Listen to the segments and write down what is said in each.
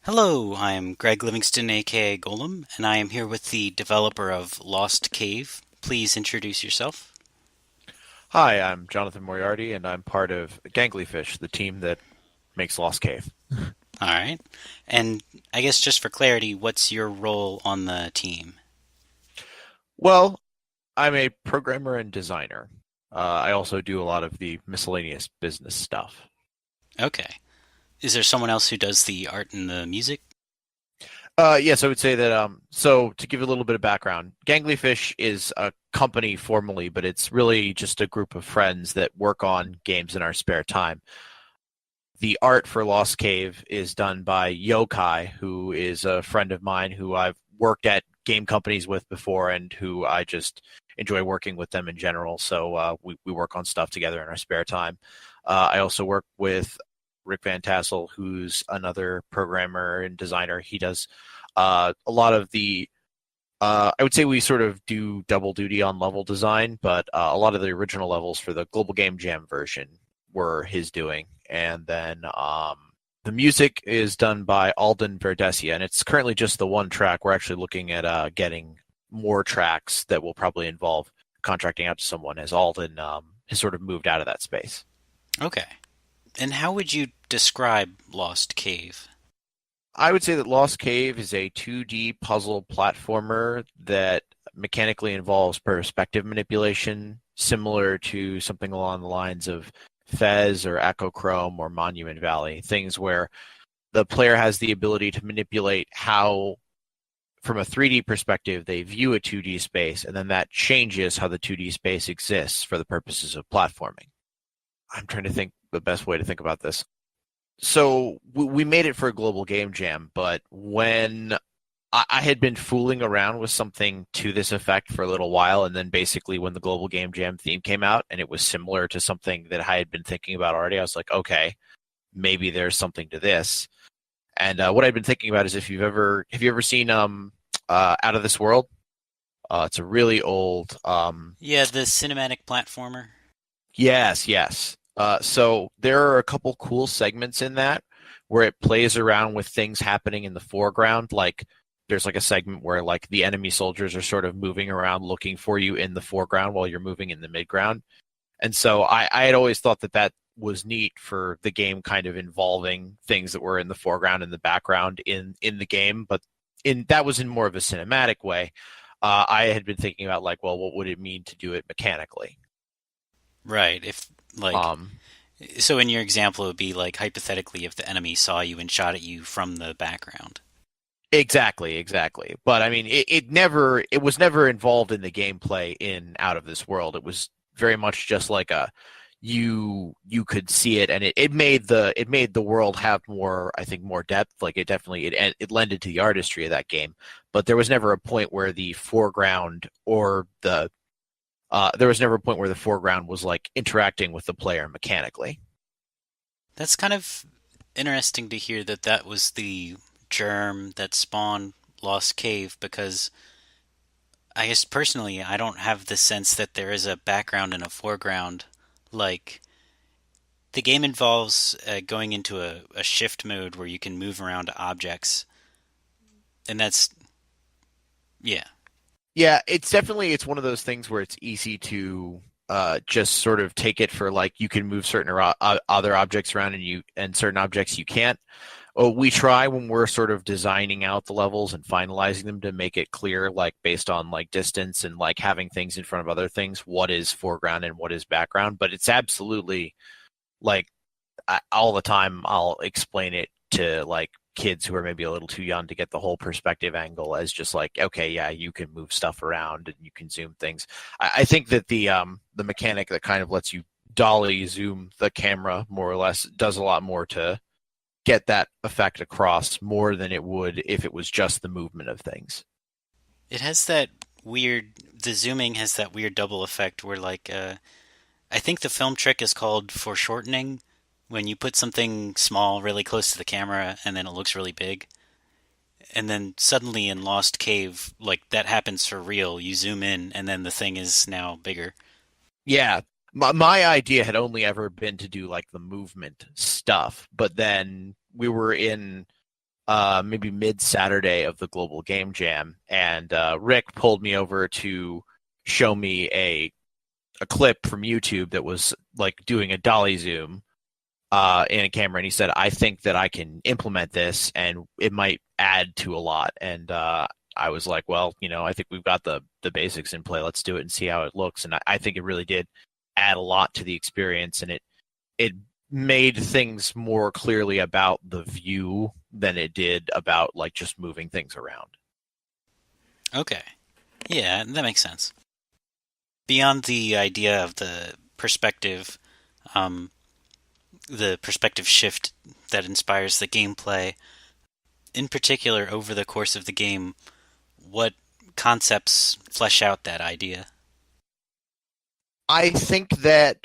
Hello, I'm Greg Livingston, aka Golem, and I am here with the developer of Lost Cave. Please introduce yourself. Hi, I'm Jonathan Moriarty, and I'm part of Ganglyfish, the team that makes Lost Cave. All right. And I guess just for clarity, what's your role on the team? Well, I'm a programmer and designer. I also do a lot of the miscellaneous business stuff. Okay. Is there someone else who does the art and the music? Yes, I would say that. So to give you a little bit of background, Ganglyfish is a company formally, but it's really just a group of friends that work on games in our spare time. The art for Lost Cave is done by Yokai, who is a friend of mine who I've worked at game companies with before and who I just enjoy working with them in general. So we work on stuff together in our spare time. I also work with Rick Van Tassel, who's another programmer and designer. He does a lot of the I would say we sort of do double duty on level design, but a lot of the original levels for the Global Game Jam version were his doing. And then the music is done by Alden Verdesia, and it's currently just the one track. We're actually looking at getting more tracks that will probably involve contracting out to someone as Alden has sort of moved out of that space. Okay. And how would you describe Lost Cave? I would say that Lost Cave is a 2D puzzle platformer that mechanically involves perspective manipulation, similar to something along the lines of Fez or Echochrome or Monument Valley, things where the player has the ability to manipulate how, from a 3D perspective, they view a 2D space, and then that changes how the 2D space exists for the purposes of platforming. I'm trying to think the best way to think about this. So we made it for a global game jam, but when I had been fooling around with something to this effect for a little while, and then basically when the global game jam theme came out and it was similar to something that I had been thinking about already, I was like, okay, maybe there's something to this. And what I've been thinking about is if you've ever have you ever seen Out of This World? It's a really old Yeah, the cinematic platformer. yes. So there are a couple cool segments in that where it plays around with things happening in the foreground. Like there's like a segment where like the enemy soldiers are sort of moving around looking for you in the foreground while you're moving in the midground. And so I had always thought that that was neat for the game kind of involving things that were in the foreground and the background in the game, but in that was in more of a cinematic way. I had been thinking about like, well, what would it mean to do it mechanically? Right. If, like, Um, so in your example, it would be like hypothetically if the enemy saw you and shot at you from the background. Exactly. But I mean, it was never involved in the gameplay in Out of This World. It was very much just like a you could see it, and it made the world have more, I think, more depth. Like it definitely it lended to the artistry of that game. But there was never a point where the foreground or the there was never a point where the foreground was like interacting with the player mechanically. That's kind of interesting to hear that that was the germ that spawned Lost Cave because I guess personally I don't have the sense that there is a background and a foreground. Like the game involves going into a shift mode where you can move around objects, and that's yeah, Yeah, it's one of those things where it's easy to just sort of take it for like you can move certain other objects around and certain objects you can't. Oh, we try when we're sort of designing out the levels and finalizing them to make it clear, like based on like distance and like having things in front of other things, what is foreground and what is background. But it's absolutely like all the time I'll explain it to like kids who are maybe a little too young to get the whole perspective angle as just like, okay, yeah, you can move stuff around and you can zoom things. I think that the mechanic that kind of lets you dolly zoom the camera more or less does a lot more to get that effect across more than it would if it was just the movement of things. it has that weird. The zooming has that weird double effect where I think the film trick is called foreshortening when you put something small really close to the camera and then it looks really big. And then suddenly in Lost Cave, like that happens for real. You zoom in and then the thing is now bigger. Yeah, my idea had only ever been to do like the movement stuff, but then we were in maybe mid Saturday of the Global Game Jam, and Rick pulled me over to show me a clip from YouTube that was like doing a dolly zoom in a camera, and he said, "I think that I can implement this, and it might add to a lot." And I was like, "Well, I think we've got the basics in play. Let's do it and see how it looks." And I think it really did add a lot to the experience, and it made things more clearly about the view than it did about like just moving things around. Okay. Yeah, that makes sense. Beyond the idea of um, the perspective shift that inspires the gameplay, in particular, over the course of the game, what concepts flesh out that idea? I think that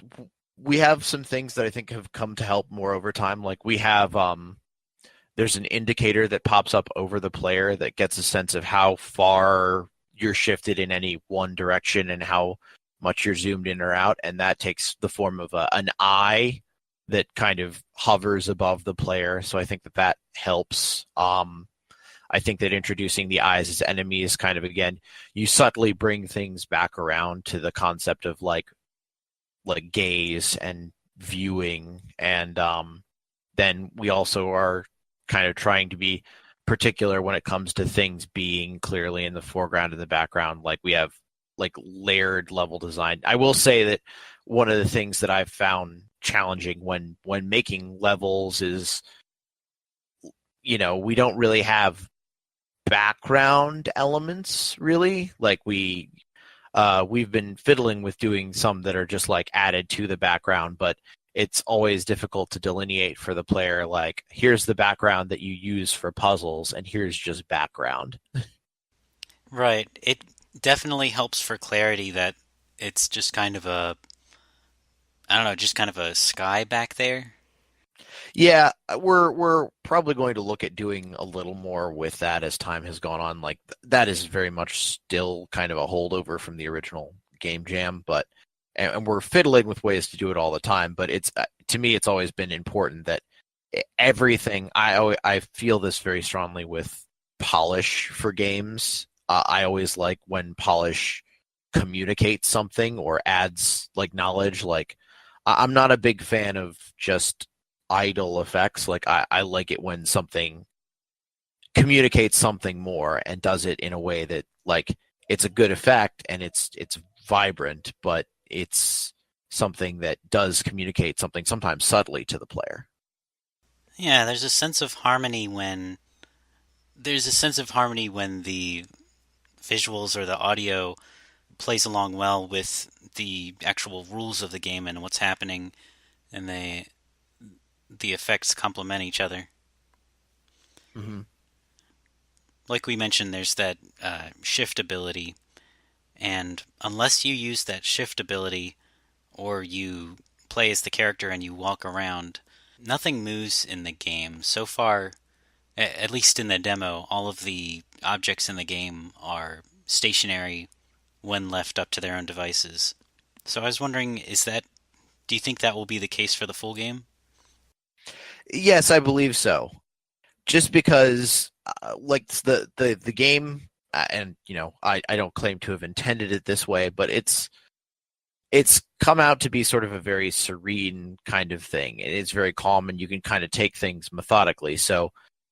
we have some things that I think have come to help more over time. Like we have there's an indicator that pops up over the player that gets a sense of how far you're shifted in any one direction and how much you're zoomed in or out, and that takes the form of an eye that kind of hovers above the player. So I think that that helps. I think that introducing the eyes as enemies kind of again, you subtly bring things back around to the concept of like gaze and viewing, and then we also are kind of trying to be particular when it comes to things being clearly in the foreground and the background. Like we have like layered level design. I will say that one of the things that I've found challenging when making levels is we don't really have background elements really. Like we've been fiddling with doing some that are just like added to the background, but it's always difficult to delineate for the player. Like, here's the background that you use for puzzles, and here's just background. Right. It definitely helps for clarity that it's just kind of I don't know, just kind of a sky back there. Yeah, we're probably going to look at doing a little more with that as time has gone on. Like that is very much still kind of a holdover from the original game jam, but and we're fiddling with ways to do it all the time. But it's to me, it's always been important that everything. I feel this very strongly with polish for games. I always like when polish communicates something or adds like knowledge. Like I'm not a big fan of just idle effects. Like I like it when something communicates something more and does it in a way that like it's a good effect and it's vibrant, but it's something that does communicate something sometimes subtly to the player. Yeah, there's a sense of harmony when the visuals or the audio plays along well with the actual rules of the game and what's happening, and the effects complement each other. Mm-hmm. Like we mentioned, there's that shift ability, and unless you use that shift ability or you play as the character and you walk around, nothing moves in the game. So far, at least in the demo, all of the objects in the game are stationary when left up to their own devices. So I was wondering, do you think that will be the case for the full game? Yes, I believe so. Just because, like the game, and I don't claim to have intended it this way, but it's come out to be sort of a very serene kind of thing. It's very calm, and you can kind of take things methodically. So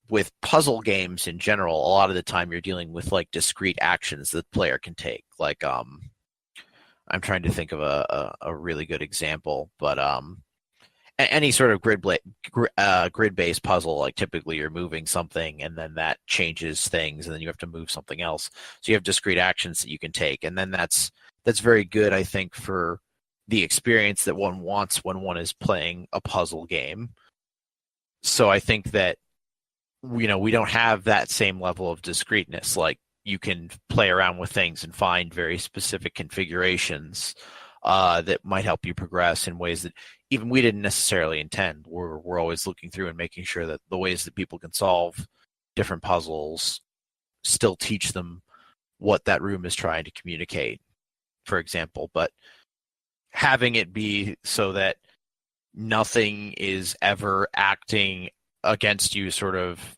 with puzzle games in general, a lot of the time you're dealing with like discrete actions that the player can take. Like I'm trying to think of a really good example, but any sort of grid based puzzle, like typically you're moving something and then that changes things, and then you have to move something else. So you have discrete actions that you can take, and then that's very good, I think, for the experience that one wants when one is playing a puzzle game. So I think that we don't have that same level of discreteness. Like you can play around with things and find very specific configurations that might help you progress in ways that even we didn't necessarily intend. We're always looking through and making sure that the ways that people can solve different puzzles still teach them what that room is trying to communicate, for example. But having it be so that nothing is ever acting against you, sort of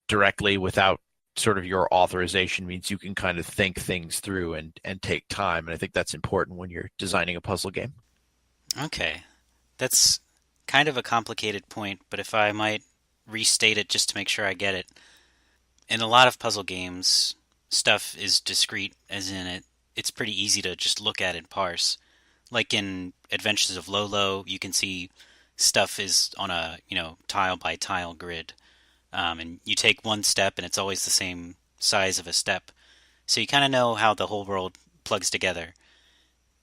directly without sort of your authorization means you can kind of think things through and take time. And I think that's important when you're designing a puzzle game. Okay. That's kind of a complicated point, but if I might restate it just to make sure I get it. In a lot of puzzle games, stuff is discrete, as in it's pretty easy to just look at and parse. Like in Adventures of Lolo, you can see stuff is on a, tile by tile grid. And you take one step and it's always the same size of a step. So you kind of know how the whole world plugs together.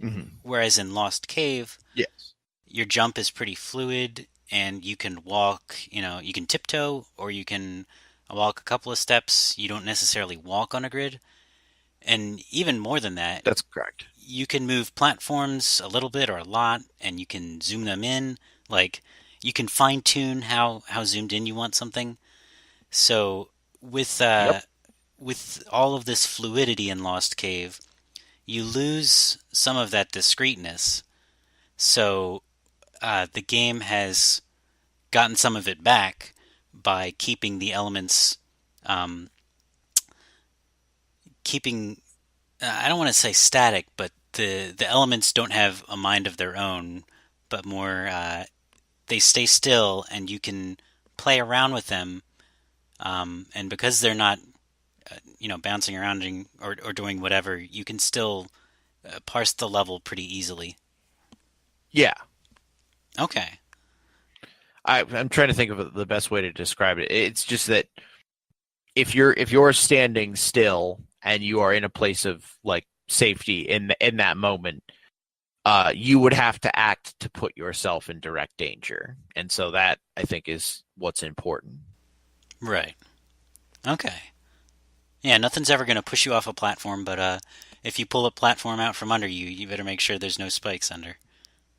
Mm-hmm. Whereas in Lost Cave, Yes. your jump is pretty fluid and you can walk, you can tiptoe or you can walk a couple of steps. You don't necessarily walk on a grid. And even more than that, That's correct. you can move platforms a little bit or a lot and you can zoom them in. Like you can fine tune how zoomed in you want something. So with Yep. uh, with all of this fluidity in Lost Cave, you lose some of that discreteness. So the game has gotten some of it back by keeping the elements, um, keeping I don't want to say static, but the elements don't have a mind of their own, but more they stay still, and you can play around with them. And because they're not, bouncing around or doing whatever, you can still parse the level pretty easily. Yeah. Okay. I'm trying to think of the best way to describe it. It's just that if you're standing still and you are in a place of like safety in that moment, you would have to act to put yourself in direct danger, and so that I think is what's important. Right. Okay. Yeah, nothing's ever going to push you off a platform, but if you pull a platform out from under you, you better make sure there's no spikes under.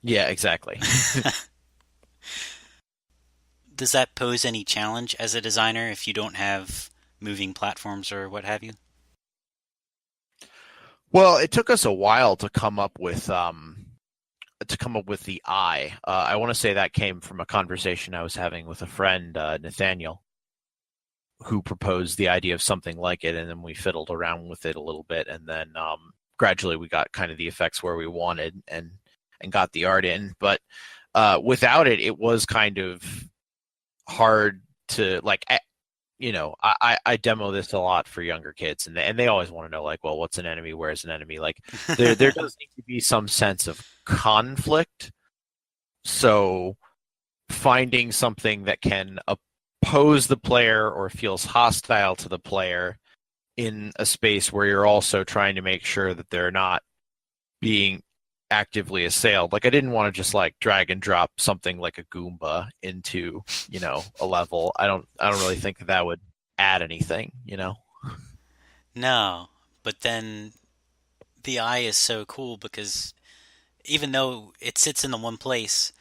Yeah, exactly. Does that pose any challenge as a designer if you don't have moving platforms or what have you? Well, it took us a while to come up with the eye. I want to say that came from a conversation I was having with a friend, Nathaniel, who proposed the idea of something like it, and then we fiddled around with it a little bit, and then gradually we got kind of the effects where we wanted and got the art in. But without it, it was kind of hard to like. I demo this a lot for younger kids, and they always want to know like, well, what's an enemy? Where's an enemy? Like, there does need to be some sense of conflict. So finding something that can oppose the player or feels hostile to the player in a space where you're also trying to make sure that they're not being actively assailed. Like I didn't want to just like drag and drop something like a Goomba into, a level. I don't really think that would add anything. No, but then the eye is so cool because even though it sits in the one place,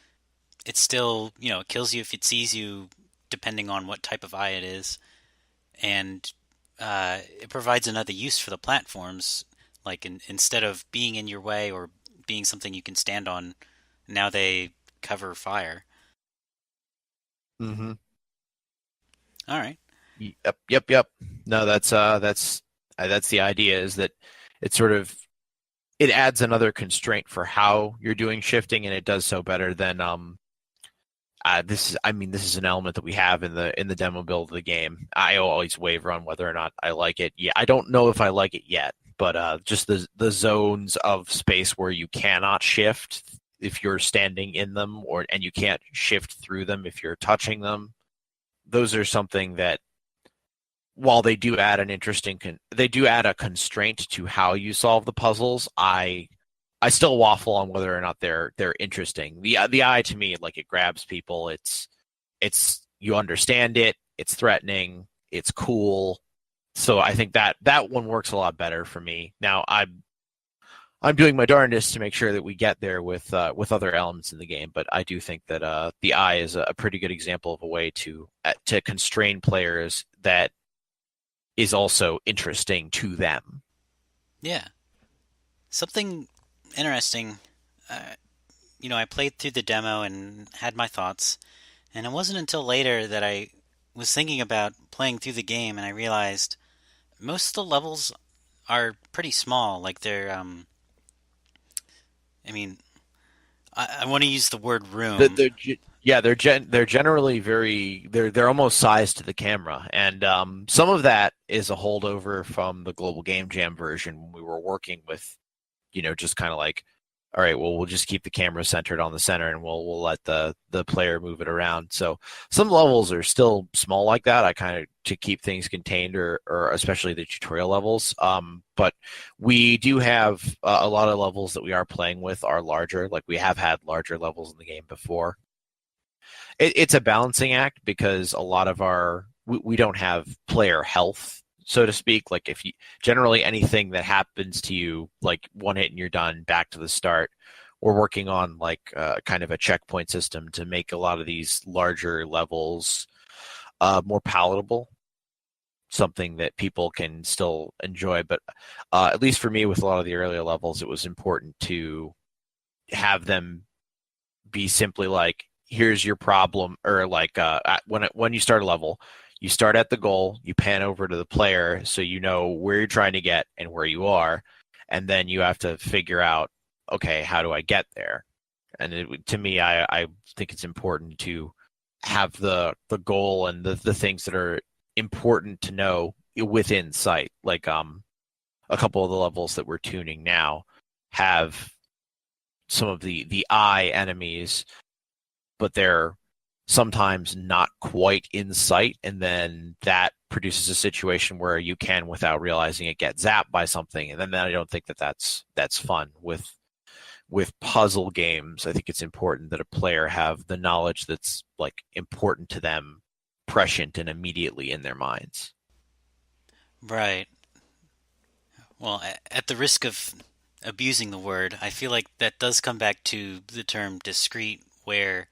it still, it kills you if it sees you, depending on what type of eye it is. And it provides another use for the platforms. Like instead of being in your way or being something you can stand on, now they cover fire. Mm-hmm. All right. Yep, yep, yep. No, that's the idea is that it sort of it adds another constraint for how you're doing shifting, and it does so better than this is an element that we have in the demo build of the game. I always waver on whether or not I like it. Yeah, I don't know if I like it yet, but just the zones of space where you cannot shift if you're standing in them, and you can't shift through them if you're touching them. Those are something that while they do add a constraint to how you solve the puzzles. I still waffle on whether or not they're interesting. The eye to me, like it grabs people. It's you understand it. It's threatening. It's cool. So I think that one works a lot better for me. Now I'm doing my darndest to make sure that we get there with other elements in the game, but I do think that the eye is a pretty good example of a way to constrain players that is also interesting to them. Yeah. Something interesting. Uh, I played through the demo and had my thoughts, and it wasn't until later that I was thinking about playing through the game, and I realized most of the levels are pretty small. Like I mean, I want to use the word room. Yeah, they're generally they're almost sized to the camera, and some of that is a holdover from the Global Game Jam version when we were working with, just kind of like, all right, well, we'll just keep the camera centered on the center, and we'll let the player move it around. So some levels are still small like that. I kind of to keep things contained, or especially the tutorial levels. But we do have a lot of levels that we are playing with are larger. Like we have had larger levels in the game before. It's a balancing act because a lot of we don't have player health, so to speak. Like if you generally anything that happens to you, like one hit and you're done, back to the start. We're working on like kind of a checkpoint system to make a lot of these larger levels more palatable, something that people can still enjoy. But at least for me, with a lot of the earlier levels, it was important to have them be simply like, here's your problem, or like when you start a level, you start at the goal, you pan over to the player so you know where you're trying to get and where you are, and then you have to figure out, okay, how do I get there? And to me, I think it's important to have the goal and the things that are important to know within sight. Like a couple of the levels that we're tuning now have some of the eye enemies, but they're sometimes not quite in sight, and then that produces a situation where you can, without realizing it, get zapped by something, and then I don't think that that's fun. With puzzle games, I think it's important that a player have the knowledge that's like important to them prescient and immediately in their minds. Right. Well, at the risk of abusing the word, I feel like that does come back to the term discrete, where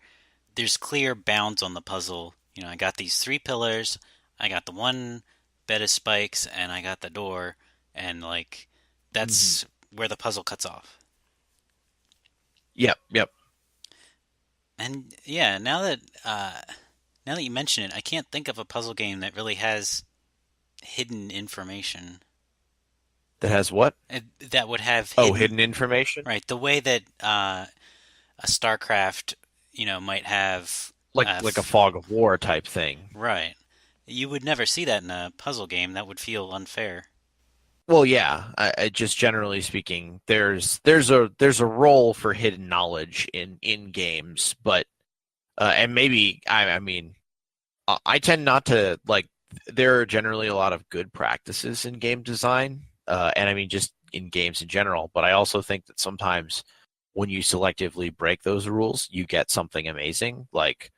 there's clear bounds on the puzzle. I got these three pillars, I got the one bed of spikes, and I got the door, and like Mm-hmm. that's where the puzzle cuts off. Yep, yep. And yeah, now that you mention it, I can't think of a puzzle game that really has hidden information. That has what? That would have Oh, hidden, hidden information? right, the way that a StarCraft, might have, Like a fog of war type thing. right. You would never see that in a puzzle game. That would feel unfair. Well, yeah. I just generally speaking, there's a role for hidden knowledge in games, but and maybe I mean I tend not to like. There are generally a lot of good practices in game design, and I mean just in games in general. But I also think that sometimes when you selectively break those rules, you get something amazing. Like,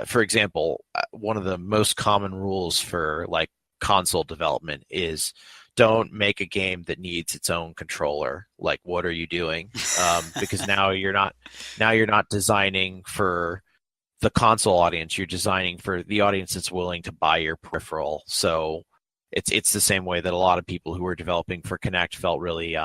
for example, one of the most common rules for like console development is don't make a game that needs its own controller. Like, what are you doing? Because now you're not designing for the console audience. You're designing for the audience that's willing to buy your peripheral. So it's the same way that a lot of people who were developing for Kinect felt really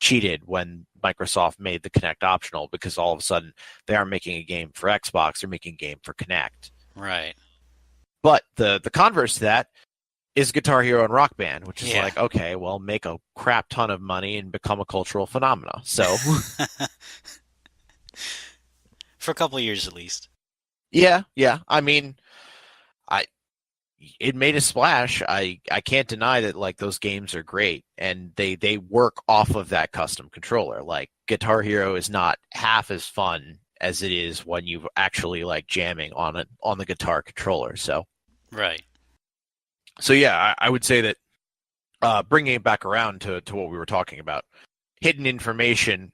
cheated when Microsoft made the Kinect optional, because all of a sudden they aren't making a game for Xbox, they're making a game for Kinect. Right. But the converse to that is Guitar Hero and Rock Band, which is Yeah. like, okay, well, make a crap ton of money and become a cultural phenomena. So For a couple of years at least. yeah, yeah. I mean, I it made a splash. I can't deny that like those games are great, and they work off of that custom controller. Like Guitar Hero is not half as fun as it is when you actually like jamming on it on the guitar controller. Right. So yeah, I would say that bringing it back around to what we were talking about, hidden information.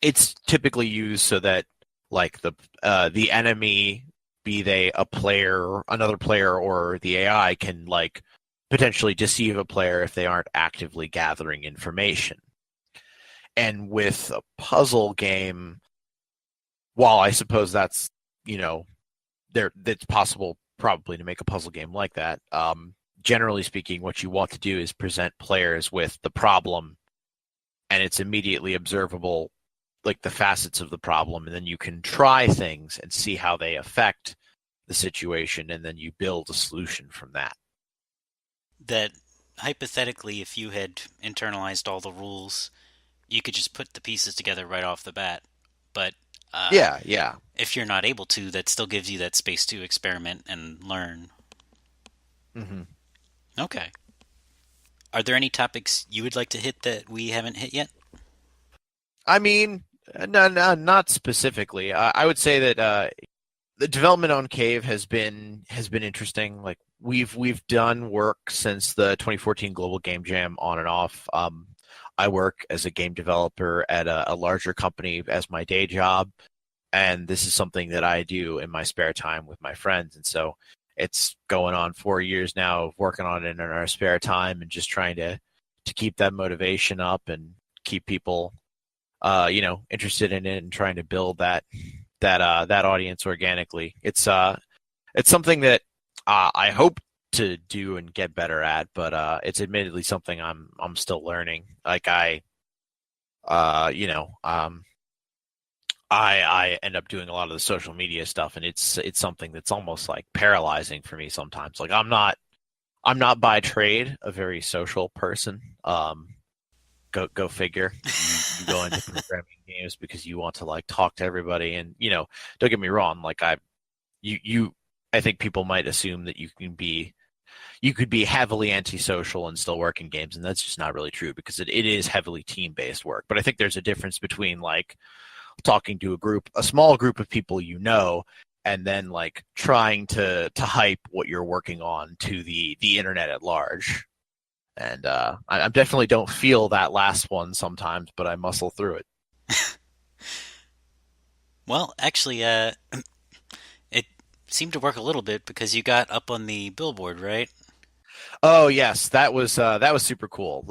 It's typically used so that like the enemy, be they a player, another player, or the AI, can like potentially deceive a player if they aren't actively gathering information. And with a puzzle game, while I suppose that's there that's possible probably to make a puzzle game like that. Generally speaking, what you want to do is present players with the problem, and it's immediately observable, like the facets of the problem, and then you can try things and see how they affect the situation, and then you build a solution from that. That hypothetically, if you had internalized all the rules, you could just put the pieces together right off the bat. But uh, Yeah, yeah. if you're not able to, that still gives you that space to experiment and learn. hmm Okay. Are there any topics you would like to hit that we haven't hit yet? I mean, no, no, not specifically. I would say that the development on Cave has been interesting. Like we've done work since the 2014 Global Game Jam on and off. I work as a game developer at a larger company as my day job, and this is something that I do in my spare time with my friends. And so it's going on 4 years now of working on it in our spare time and just trying to keep that motivation up and keep people interested in it and trying to build that audience organically. It's something that I hope to do and get better at, but it's admittedly something I'm still learning. Like uh, you know, um, I end up doing a lot of the social media stuff, and it's something that's almost like paralyzing for me sometimes. Like I'm not by trade a very social person. Go figure. You go into programming games because you want to like talk to everybody, and don't get me wrong. Like you I think people might assume that you could be heavily antisocial and still work in games, and that's just not really true because it is heavily team based work. But I think there's a difference between like talking to a small group of people, and then like trying to hype what you're working on to the internet at large. And I definitely don't feel that last one sometimes, but I muscle through it. Well, actually, it seemed to work a little bit because you got up on the billboard, right? Oh yes, that was super cool.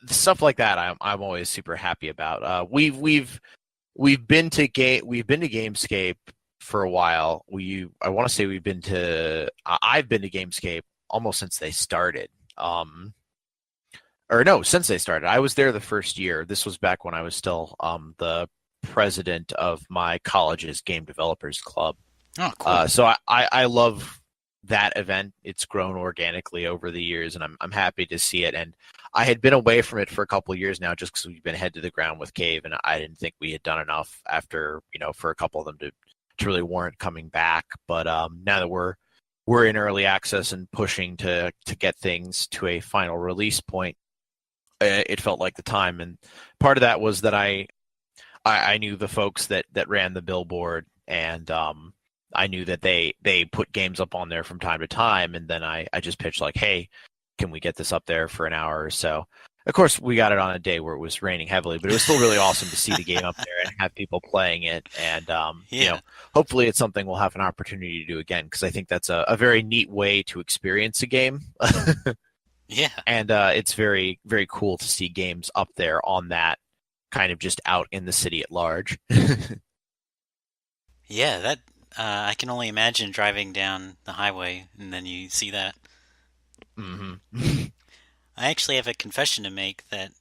Stuff like that, I'm always super happy about. We've been to Gamescape for a while. I want to say I've been to Gamescape almost since they started. Or no, since they started. I was there the first year. This was back when I was still the president of my college's game developers club. Oh, cool. So I love that event. It's grown organically over the years, and I'm happy to see it. And I had been away from it for a couple of years now, just because we've been head to the ground with Cave, and I didn't think we had done enough after for a couple of them to really warrant coming back. But now that we're in early access and pushing to get things to a final release point, it felt like the time. And part of that was that I knew the folks that ran the billboard, and I knew that they put games up on there from time to time, and then I just pitched like, hey, can we get this up there for an hour or so? Of course, we got it on a day where it was raining heavily, but it was still really awesome to see the game up there and have people playing it. And Yeah. hopefully it's something we'll have an opportunity to do again, because I think that's a very neat way to experience a game. Yeah. And it's very, very cool to see games up there on that kind of just out in the city at large. Yeah, that I can only imagine driving down the highway and then you see that. hmm I actually have a confession to make that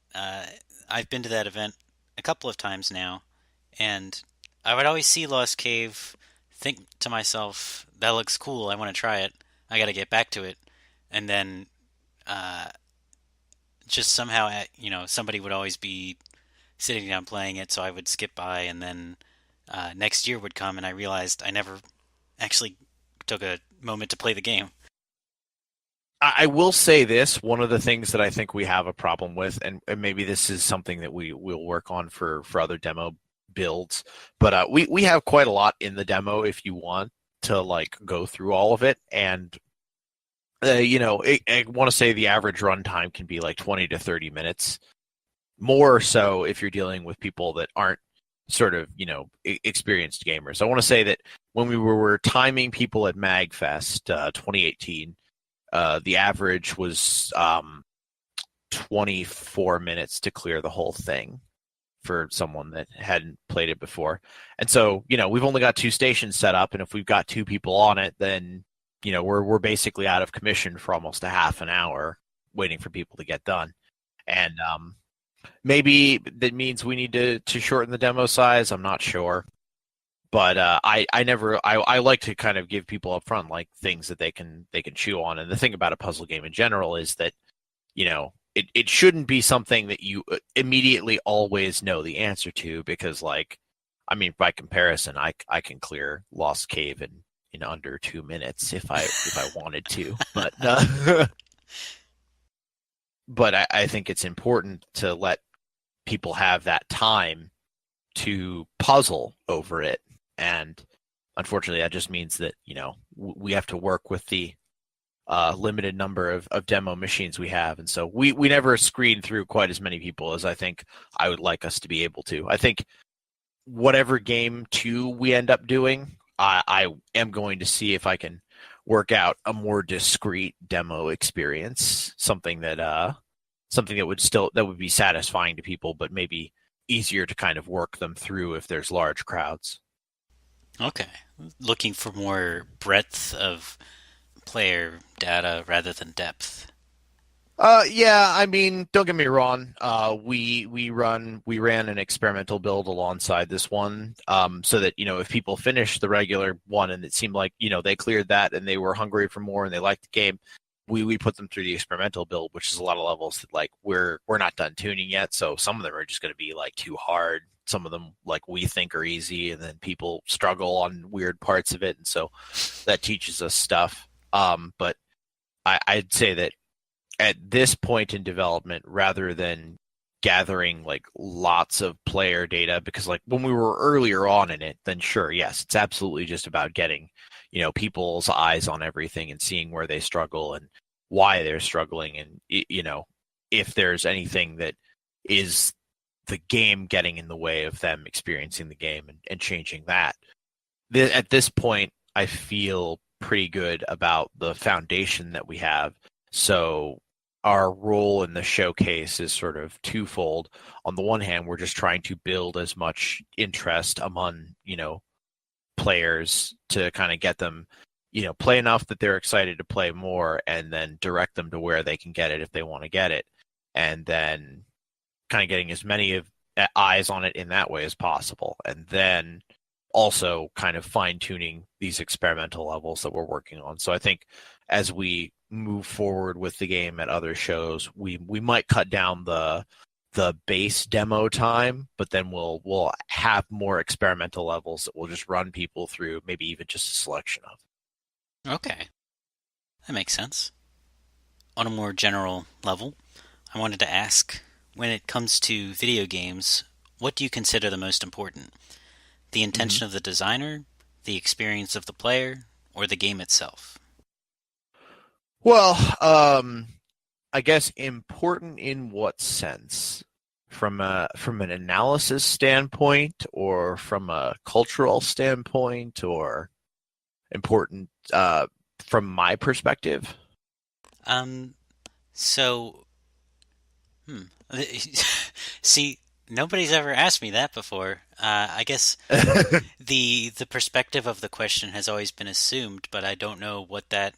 I've been to that event a couple of times now, and I would always see Lost Cave, think to myself, that looks cool, I want to try it, I got to get back to it, and then uh, just somehow, somebody would always be sitting down playing it, so I would skip by, and then next year would come, and I realized I never actually took a moment to play the game. I will say this: one of the things that I think we have a problem with, and maybe this is something that we will work on for other demo builds, but we have quite a lot in the demo if you want to like go through all of it. And I want to say the average runtime can be like 20 to 30 minutes, more so if you're dealing with people that aren't sort of experienced gamers. I want to say that when we were timing people at MagFest 2018, the average was 24 minutes to clear the whole thing for someone that hadn't played it before. And so, we've only got two stations set up, and if we've got two people on it, then we're basically out of commission for almost a half an hour waiting for people to get done. And maybe that means we need to shorten the demo size. I'm not sure. But I like to kind of give people up front like things that they can chew on. And the thing about a puzzle game in general is that it shouldn't be something that you immediately always know the answer to, because like, I mean, by comparison, I can clear Lost Cave in under 2 minutes if I wanted to, but but I think it's important to let people have that time to puzzle over it. And unfortunately, that just means that, we have to work with the limited number of demo machines we have. And so we never screen through quite as many people as I think I would like us to be able to. I think whatever game two we end up doing, I am going to see if I can work out a more discrete demo experience, something that would be satisfying to people, but maybe easier to kind of work them through if there's large crowds. Okay. Looking for more breadth of player data rather than depth. Yeah, I mean, don't get me wrong. We ran an experimental build alongside this one, so that if people finish the regular one and it seemed like they cleared that and they were hungry for more and they liked the game, we put them through the experimental build, which is a lot of levels that like we're not done tuning yet. So some of them are just going to be like too hard. Some of them like we think are easy, and then people struggle on weird parts of it, and so that teaches us stuff. But I'd say that at this point in development, rather than gathering like lots of player data, because like when we were earlier on in it, then sure, yes, it's absolutely just about getting people's eyes on everything and seeing where they struggle and why they're struggling, and if there's anything that is the game getting in the way of them experiencing the game, and changing that. At this point, I feel pretty good about the foundation that we have. So our role in the showcase is sort of twofold. On the one hand, we're just trying to build as much interest among, players to kind of get them, play enough that they're excited to play more, and then direct them to where they can get it if they want to get it. And then kind of getting as many of eyes on it in that way as possible. And then also kind of fine tuning these experimental levels that we're working on. So I think as we move forward with the game at other shows, we might cut down the base demo time, but then we'll have more experimental levels that we'll just run people through, maybe even just a selection of. Okay, that makes sense. On a more general level, I wanted to ask, when it comes to video games, what do you consider the most important? The Mm-hmm. intention of the designer, the experience of the player, or the game itself? Well, I guess important in what sense? From an analysis standpoint, or from a cultural standpoint, or important from my perspective? Um, so, hmm. See, nobody's ever asked me that before. I guess the perspective of the question has always been assumed, but I don't know what I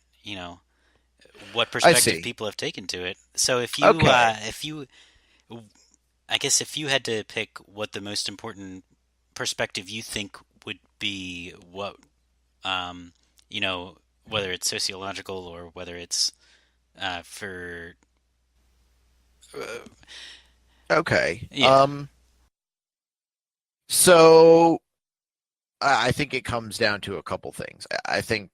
perspective see. people have taken to it. So Okay. I guess if you had to pick what the most important perspective you think would be, what, um, you know, whether it's sociological or whether it's for, uh, Okay. yeah, So I think it comes down to a couple things. I think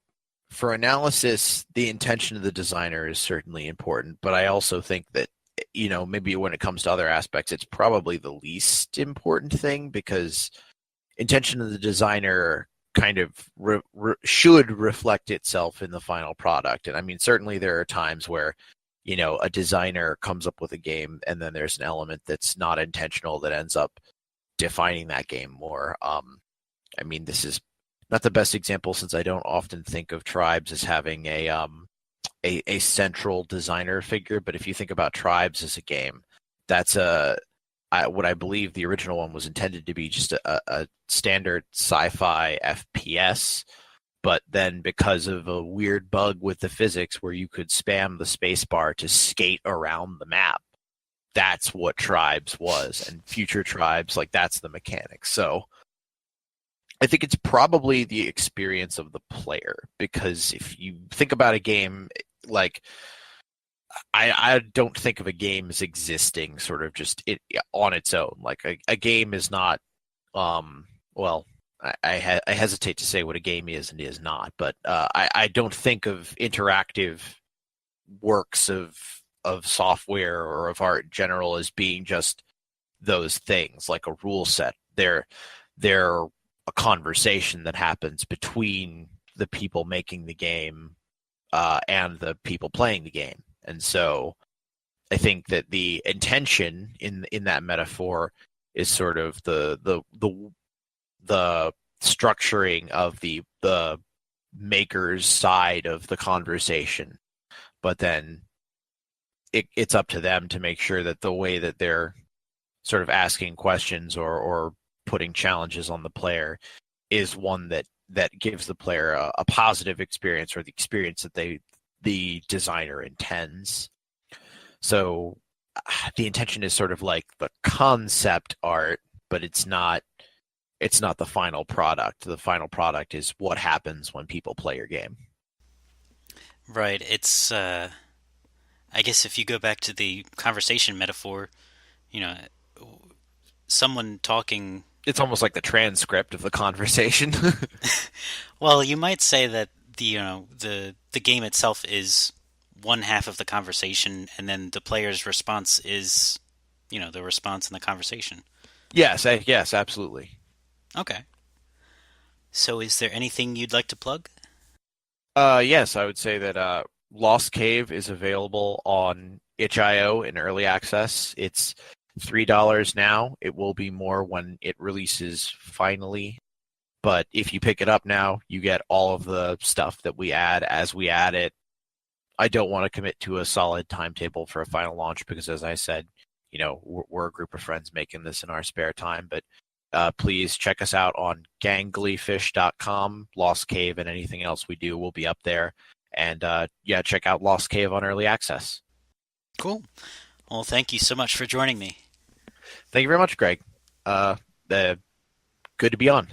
for analysis, the intention of the designer is certainly important, but I also think that maybe when it comes to other aspects, it's probably the least important thing, because intention of the designer kind of should reflect itself in the final product. And I mean, certainly there are times where a designer comes up with a game and then there's an element that's not intentional that ends up defining that game more. I mean, this is not the best example, since I don't often think of Tribes as having a central designer figure. But if you think about Tribes as a game, that's what I believe the original one was intended to be, just a standard sci-fi FPS. But then because of a weird bug with the physics where you could spam the spacebar to skate around the map, that's what Tribes was. And future Tribes, like, that's the mechanic. So I think it's probably the experience of the player because if you think about a game like I don't think of a game as existing sort of just on its own. Like a game is not well I hesitate to say what a game is and is not, but I don't think of interactive works of software or of art in general as being just those things like a rule set. They're a conversation that happens between the people making the game and the people playing the game. And so I think that the intention in that metaphor is sort of the structuring of the maker's side of the conversation, but then it's up to them to make sure that the way that they're sort of asking questions or putting challenges on the player is one that gives the player a positive experience or the experience that the designer intends. So the intention is sort of like the concept art, but it's not the final product. The final product is what happens when people play your game. Right. It's I guess if you go back to the conversation metaphor, you know, someone talking. It's almost like the transcript of the conversation. Well, you might say that the game itself is one half of the conversation, and then the player's response is the response in the conversation. Yes, absolutely. Okay. So, is there anything you'd like to plug? Yes, I would say that Lost Cave is available on itch.io in early access. It's $3 now. It will be more when it releases finally. But if you pick it up now, you get all of the stuff that we add as we add it. I don't want to commit to a solid timetable for a final launch because, as I said, we're a group of friends making this in our spare time. But please check us out on ganglyfish.com. Lost Cave and anything else we do will be up there. And yeah, check out Lost Cave on early access. Cool. Well, thank you so much for joining me. Thank you very much, Greg. Uh, good to be on.